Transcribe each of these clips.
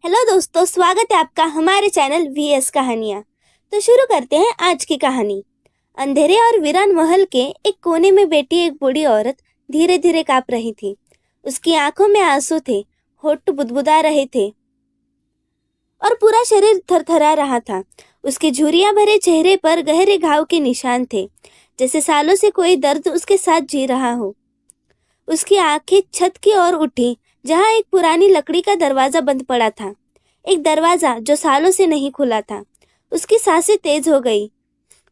Hello दोस्तों, स्वागत है आपका हमारे चैनल वीएस कहानियाँ। तो शुरू करते हैं आज की कहानी। अंधेरे और वीरान महल के एक कोने में बैठी एक बूढ़ी औरत धीरे धीरे कांप रही थी। उसकी आंखों में आंसू थे, होठ बुदबुदा रहे थे और पूरा शरीर थरथरा रहा था। उसके झुर्रियां भरे चेहरे पर गहरे घाव के निशान थे, जैसे सालों से कोई दर्द उसके साथ जी रहा हो। उसकी आंखें छत की ओर उठी, जहां एक पुरानी लकड़ी का दरवाजा बंद पड़ा था, एक दरवाजा जो सालों से नहीं खुला था। उसकी सांसें तेज हो गई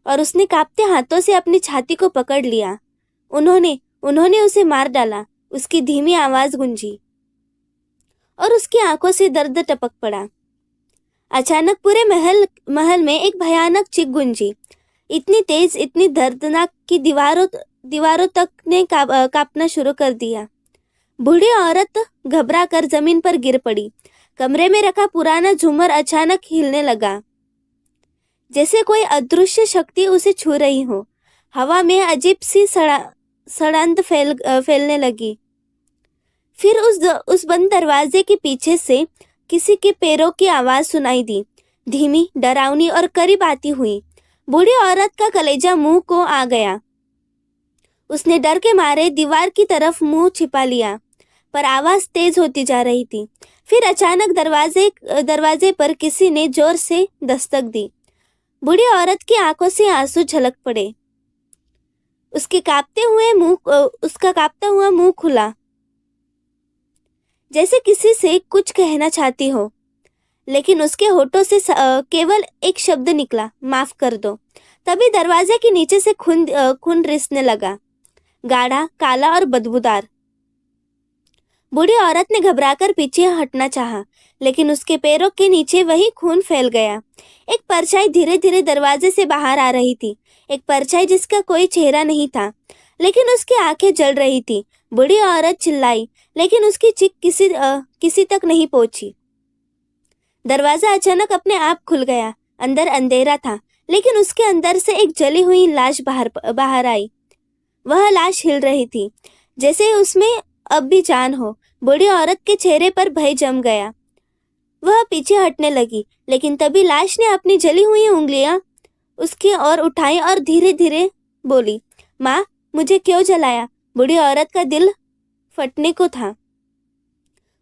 और उसने कांपते हाथों से अपनी छाती को पकड़ लिया। उन्होंने उन्होंने उसे मार डाला, उसकी धीमी आवाज गूंजी और उसकी आंखों से दर्द टपक पड़ा। अचानक पूरे महल में एक भयानक चीख गूंजी, इतनी तेज, इतनी दर्दनाक कि दीवारों तक ने कांपना शुरू कर दिया। बूढ़ी औरत घबरा कर जमीन पर गिर पड़ी। कमरे में रखा पुराना झूमर अचानक हिलने लगा, जैसे कोई अदृश्य शक्ति उसे छू रही हो। हवा में अजीब सी सड़ांध फैलने लगी। फिर उस बंद दरवाजे के पीछे से किसी के पैरों की आवाज सुनाई दी, धीमी, डरावनी और करीब आती हुई। बूढ़ी औरत का कलेजा मुंह को आ गया। उसने डर के मारे दीवार की तरफ मुंह छिपा लिया, पर आवाज तेज होती जा रही थी। फिर अचानक दरवाजे पर किसी ने जोर से दस्तक दी। बूढ़ी औरत की आंखों से आंसू झलक पड़े। उसका कांपता हुआ मुंह खुला, जैसे किसी से कुछ कहना चाहती हो, लेकिन उसके होठों से केवल एक शब्द निकला, माफ कर दो। तभी दरवाजे के नीचे से खून रिसने लगा, गाढ़ा, काला और बदबूदार। बूढ़ी औरत ने घबराकर पीछे हटना चाहा, लेकिन उसके पैरों के नीचे वही खून फैल गया। एक परछाई धीरे धीरे दरवाजे से बाहर आ रही थी, एक परछाई जिसका कोई चेहरा नहीं था, लेकिन उसकी आंखें जल रही थी। बूढ़ी औरत चिल्लाई, लेकिन उसकी चीख किसी तक नहीं पहुंची। दरवाजा अचानक अपने आप खुल गया। अंदर अंधेरा था, लेकिन उसके अंदर से एक जली हुई लाश बाहर आई। वह लाश हिल रही थी, जैसे उसमें अब भी जान हो। बूढ़ी औरत के चेहरे पर भय जम गया। वह पीछे हटने लगी, लेकिन तभी लाश ने अपनी जली हुई उंगलियां उसकी ओर उठाई और धीरे धीरे बोली, माँ, मुझे क्यों जलाया? बूढ़ी औरत का दिल फटने को था।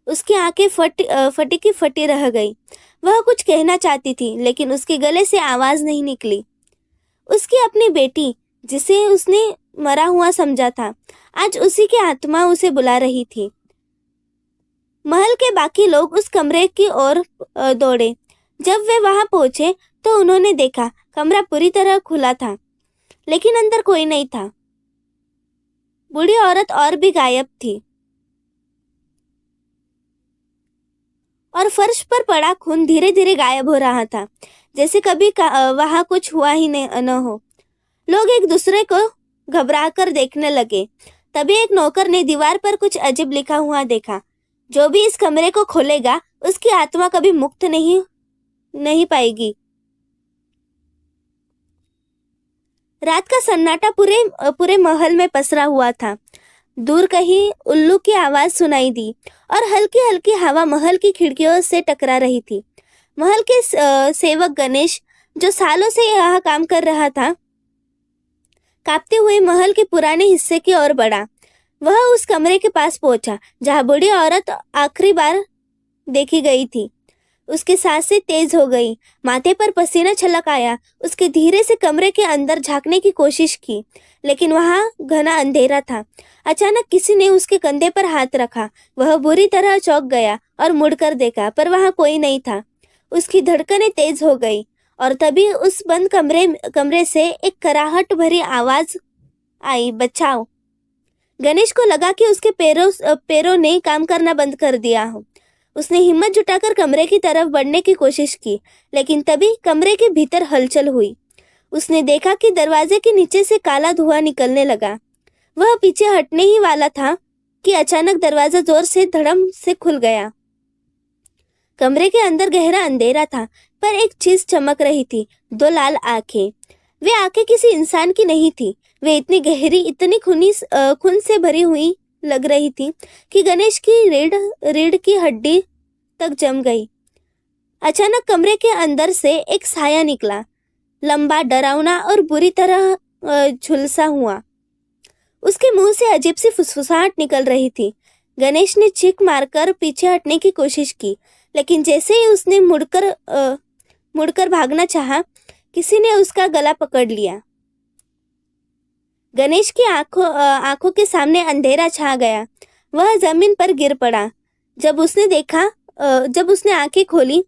उसकी आंखें फटी की फटी रह गई। वह कुछ कहना चाहती थी, लेकिन उसके गले से आवाज नहीं निकली। उसकी अपनी बेटी, जिसे उसने मरा हुआ समझा था, आज उसी की आत्मा उसे बुला रही थी। महल के बाकी लोग उस कमरे की ओर दौड़े। जब वे वहां पहुंचे तो उन्होंने देखा कमरा पूरी तरह खुला था, लेकिन अंदर कोई नहीं था। बूढ़ी औरत और भी गायब थी और फर्श पर पड़ा खून धीरे धीरे गायब हो रहा था, जैसे कभी वहां कुछ हुआ ही न हो। लोग एक दूसरे को घबराकर देखने लगे। तभी एक नौकर ने दीवार पर कुछ अजीब लिखा हुआ देखा, जो भी इस कमरे को खोलेगा उसकी आत्मा कभी मुक्त नहीं पाएगी। रात का सन्नाटा पूरे महल में पसरा हुआ था। दूर कहीं उल्लू की आवाज सुनाई दी और हल्की हल्की हवा महल की खिड़कियों से टकरा रही थी। महल के सेवक गणेश, जो सालों से यहाँ काम कर रहा था, कांपते हुए महल के पुराने हिस्से की ओर बढ़ा। वह उस कमरे के पास पहुंचा जहां बूढ़ी औरत आखिरी बार देखी गई थी। उसकी सांसें तेज हो गई, माथे पर पसीना छलक आया। उसके धीरे से कमरे के अंदर झांकने की कोशिश की, लेकिन वहां घना अंधेरा था। अचानक किसी ने उसके कंधे पर हाथ रखा। वह बुरी तरह चौंक गया और मुड़कर देखा, पर वहां कोई नहीं था। उसकी धड़कनें तेज हो गई और तभी उस बंद कमरे से एक कराहट भरी आवाज आई, बचाओ। गणेश को लगा कि उसके पैरों ने काम करना बंद कर दिया हो। उसने हिम्मत जुटाकर कमरे की तरफ बढ़ने की कोशिश की, लेकिन तभी कमरे के भीतर हलचल हुई। उसने देखा कि दरवाजे के नीचे से काला धुआं निकलने लगा। वह पीछे हटने ही वाला था कि अचानक दरवाजा जोर से धड़म से खुल गया। कमरे के अंदर गहरा अंधेरा था, पर एक चीज चमक रही थी, दो लाल आंखें। वे आंखें किसी इंसान की नहीं थी। वे इतनी गहरी, इतनी खून से भरी हुई लग रही थी कि गणेश की रीढ़ की हड्डी तक जम गई। अचानक कमरे के अंदर से एक साया निकला, लंबा, डरावना और बुरी तरह झुलसा हुआ। उसके मुंह से अजीब सी फुसफुसाहट निकल रही थी। गणेश ने चीख मारकर पीछे हटने की कोशिश की, लेकिन जैसे ही उसने मुड़कर भागना चाहा, किसी ने उसका गला पकड़ लिया। गणेश की आंखों के सामने अंधेरा छा गया। वह जमीन पर गिर पड़ा। जब उसने आंखें खोली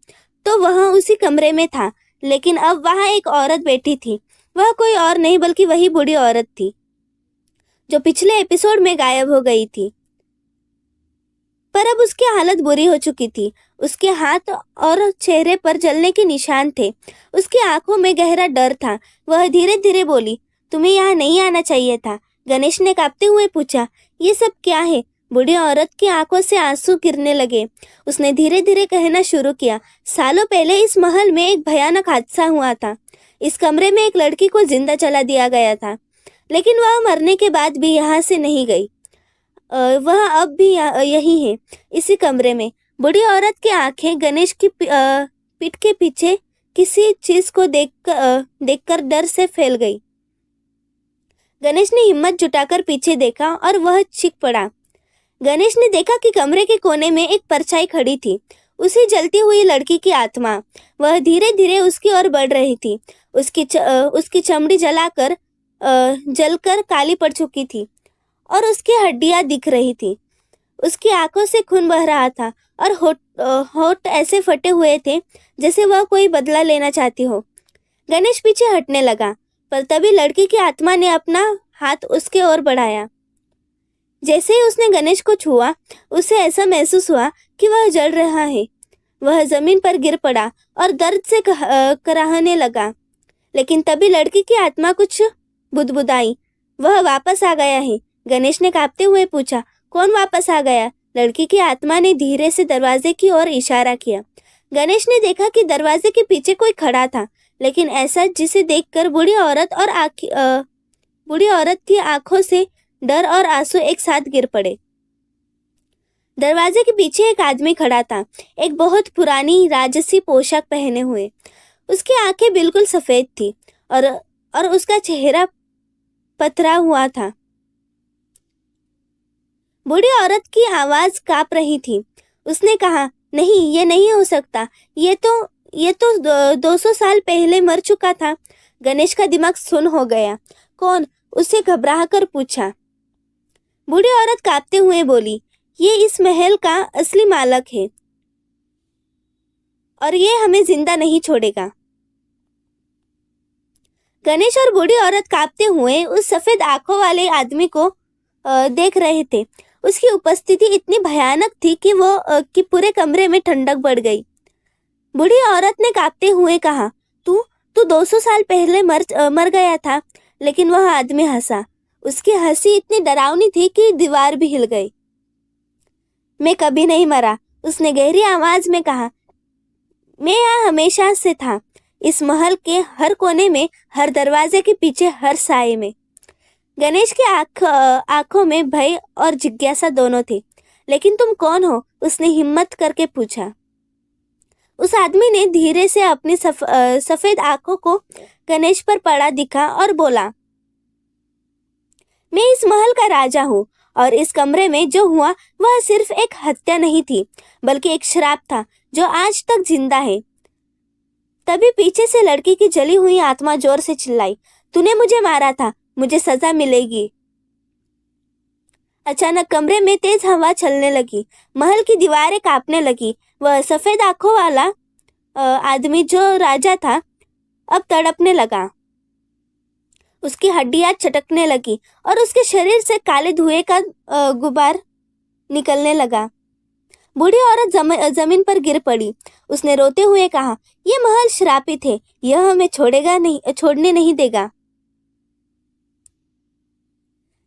तो वह उसी कमरे में था, लेकिन अब वहां एक औरत बैठी थी। वह कोई और नहीं बल्कि वही बूढ़ी औरत थी जो पिछले एपिसोड में गायब हो गई थी। पर अब उसकी हालत बुरी हो चुकी थी। उसके हाथ और चेहरे पर जलने के निशान थे। उसकी आंखों में गहरा डर था। वह धीरे धीरे बोली, तुम्हें यहाँ नहीं आना चाहिए था। गणेश ने कांपते हुए पूछा, ये सब क्या है? बूढ़ी औरत की आंखों से आंसू गिरने लगे। उसने धीरे धीरे कहना शुरू किया, सालों पहले इस महल में एक भयानक हादसा हुआ था। इस कमरे में एक लड़की को जिंदा जला दिया गया था, लेकिन वह मरने के बाद भी यहाँ से नहीं गई। वह अब भी यही है, इसी कमरे में। बूढ़ी औरत की आंखें गणेश की पीठ के पीछे किसी चीज को देखकर डर से फैल गई। गणेश ने हिम्मत जुटाकर पीछे देखा और वह चीख पड़ा। गणेश ने देखा कि कमरे के कोने में एक परछाई खड़ी थी, उसी जलती हुई लड़की की आत्मा। वह धीरे धीरे उसकी ओर बढ़ रही थी। उसकी चमड़ी जलकर काली पड़ चुकी थी और उसकी हड्डियां दिख रही थी। उसकी आंखों से खून बह रहा था और होठ ऐसे फटे हुए थे जैसे वह कोई बदला लेना चाहती हो। गणेश पीछे हटने लगा, पर तभी लड़की की आत्मा ने अपना हाथ उसके ओर बढ़ाया। जैसे ही उसने गणेश को छुआ, उसे ऐसा महसूस हुआ कि वह जल रहा है। वह जमीन पर गिर पड़ा और दर्द से कराहने लगा। लेकिन तभी लड़की की आत्मा कुछ बुदबुदाई, वह वापस आ गया है। गणेश ने कांपते हुए पूछा, कौन वापस आ गया? लड़की की आत्मा ने धीरे से दरवाजे की ओर इशारा किया। गणेश ने देखा कि दरवाजे के पीछे कोई खड़ा था, लेकिन ऐसा जिसे देखकर बूढ़ी औरत की आंखों से डर और आंसू एक साथ गिर पड़े। दरवाजे के पीछे एक आदमी खड़ा था, एक बहुत पुरानी राजसी पोशाक पहने हुए। उसकी आंखें बिल्कुल सफेद थी और उसका चेहरा पथरा हुआ था। बूढ़ी औरत की आवाज कांप रही थी। उसने कहा, नहीं, ये नहीं हो सकता। ये तो 200 साल पहले मर चुका था। गणेश का दिमाग सुन्न हो गया। कौन? उसे घबराकर पूछा। बूढ़ी औरत कांपते हुए बोली, ये इस महल का असली मालिक है और ये हमें जिंदा नहीं छोड़ेगा। गणेश और बूढ़ी औरत कांपते हुए उस सफेद आंखों वाले आदमी को देख रहे थे। उसकी उपस्थिति इतनी भयानक थी कि पूरे कमरे में ठंडक बढ़ गई। बूढ़ी औरत ने कांपते हुए कहा, तू 200 साल पहले मर गया था। लेकिन वह आदमी हंसा। उसकी हंसी इतनी डरावनी थी कि दीवार भी हिल गई। मैं कभी नहीं मरा, उसने गहरी आवाज में कहा। मैं यहाँ हमेशा से था, इस महल के हर कोने में, हर दरवाजे के पीछे, हर साए में। गणेश की आंखों में भय और जिज्ञासा दोनों थे। लेकिन तुम कौन हो? उसने हिम्मत करके पूछा। उस आदमी ने धीरे से अपनी सफेद आंखों को गणेश पर पड़ा दिखा और बोला, मैं इस महल का राजा हूँ और इस कमरे में जो हुआ वह सिर्फ एक हत्या नहीं थी, बल्कि एक श्राप था जो आज तक जिंदा है। तभी पीछे से लड़की की जली हुई आत्मा जोर से चिल्लाई, तूने मुझे मारा था, मुझे सजा मिलेगी। अचानक कमरे में तेज हवा चलने लगी। महल की दीवारें कांपने लगी। वह सफेद आंखों वाला आदमी जो राजा था अब तड़पने लगा। उसकी हड्डियां चटकने लगी और उसके शरीर से काले धुएं का गुबार निकलने लगा। बूढ़ी औरत जमीन पर गिर पड़ी। उसने रोते हुए कहा, यह महल श्रापित है, यह हमें छोड़ने नहीं देगा।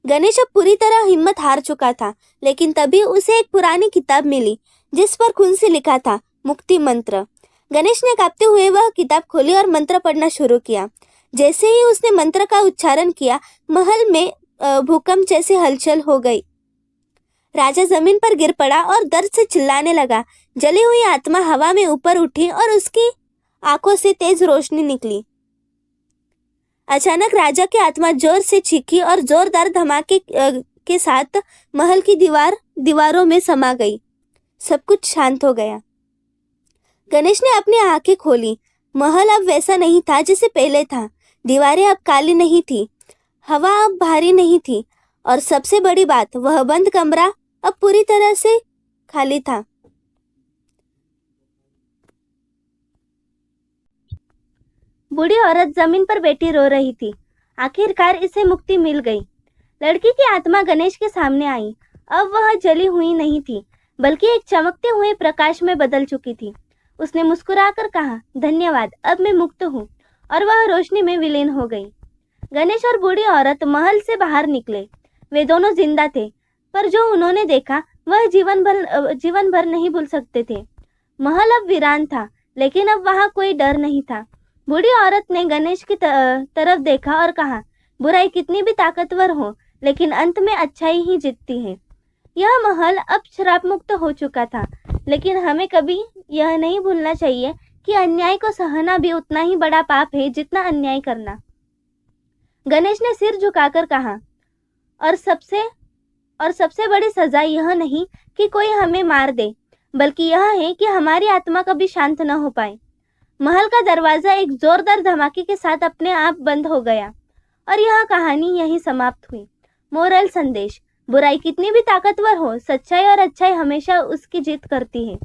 गणेश अब पूरी तरह हिम्मत हार चुका था, लेकिन तभी उसे एक पुरानी किताब मिली जिस पर खून से लिखा था, मुक्ति मंत्र। गणेश ने कांपते हुए वह किताब खोली और मंत्र पढ़ना शुरू किया। जैसे ही उसने मंत्र का उच्चारण किया, महल में भूकंप जैसी हलचल हो गई। राजा जमीन पर गिर पड़ा और दर्द से चिल्लाने लगा। जली हुई आत्मा हवा में ऊपर उठी और उसकी आंखों से तेज रोशनी निकली। अचानक राजा की आत्मा जोर से चीखी और जोरदार धमाके के साथ महल की दीवारों में समा गई। सब कुछ शांत हो गया। गणेश ने अपनी आंखें खोली। महल अब वैसा नहीं था जैसे पहले था। दीवारें अब काली नहीं थी, हवा अब भारी नहीं थी और सबसे बड़ी बात, वह बंद कमरा अब पूरी तरह से खाली था। बूढ़ी औरत जमीन पर बैठी रो रही थी। आखिरकार इसे मुक्ति मिल गई। लड़की की आत्मा गणेश के सामने आई। अब वह जली हुई नहीं थी, बल्कि एक चमकते हुए प्रकाश में बदल चुकी थी। उसने मुस्कुराकर कहा, धन्यवाद, अब मैं मुक्त हूँ, और वह रोशनी में विलीन हो गई। गणेश और बूढ़ी औरत महल से बाहर निकले। वे दोनों जिंदा थे, पर जो उन्होंने देखा वह जीवन भर नहीं भूल सकते थे। महल अब वीरान था, लेकिन अब वहाँ कोई डर नहीं था। बूढ़ी औरत ने गणेश की तरफ देखा और कहा, बुराई कितनी भी ताकतवर हो, लेकिन अंत में अच्छाई ही जीतती है। यह महल अब श्राप मुक्त हो चुका था, लेकिन हमें कभी यह नहीं भूलना चाहिए कि अन्याय को सहना भी उतना ही बड़ा पाप है जितना अन्याय करना। गणेश ने सिर झुकाकर कहा, और सबसे बड़ी सजा यह नहीं कि कोई हमें मार दे, बल्कि यह है कि हमारी आत्मा कभी शांत न हो पाए। महल का दरवाजा एक जोरदार धमाके के साथ अपने आप बंद हो गया और यह कहानी यहीं समाप्त हुई। मोरल संदेश, बुराई कितनी भी ताकतवर हो, सच्चाई और अच्छाई हमेशा उसकी जीत करती है।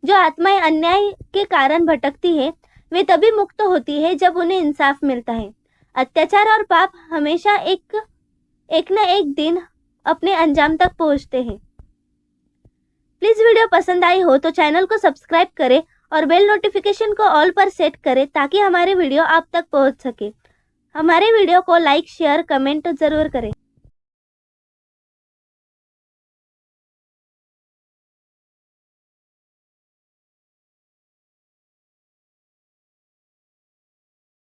जो आत्माएं अन्याय के कारण भटकती है, वे तभी मुक्त होती है जब उन्हें इंसाफ मिलता है। अत्याचार और पाप हमेशा एक न एक दिन अपने अंजाम तक पहुंचते हैं। प्लीज वीडियो पसंद आई हो तो चैनल को सब्सक्राइब करें और बेल नोटिफिकेशन को ऑल पर सेट करें ताकि हमारे वीडियो आप तक पहुंच सके। हमारे वीडियो को लाइक, शेयर, कमेंट जरूर करें।